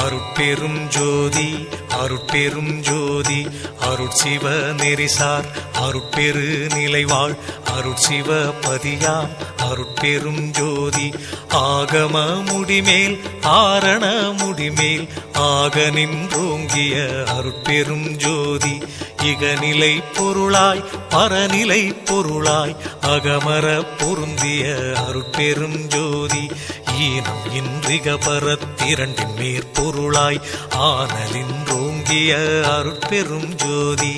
அருட்பெரும் ஜோதி அருட்பெரும் ஜோதி அருட்சிவ நெறிசார் அருட்பெரு நிலைவாழ் அருட்சிவ பதியாம் அருட்பெரும் ஜோதி ஆகம முடிமேல் ஆரண முடிமேல் ஆக நின்றோங்கிய அருட்பெரும் ஜோதி இகநிலை பொருளாய் பரநிலை பொருளாய் அகமர பொருந்திய அருட்பெரும் ஜோதி ஈனம் இன்றிக பரத்திரண்டின் மேற்பொருளாய் ஆனலின்றோங்கிய அருட்பெரும் ஜோதி.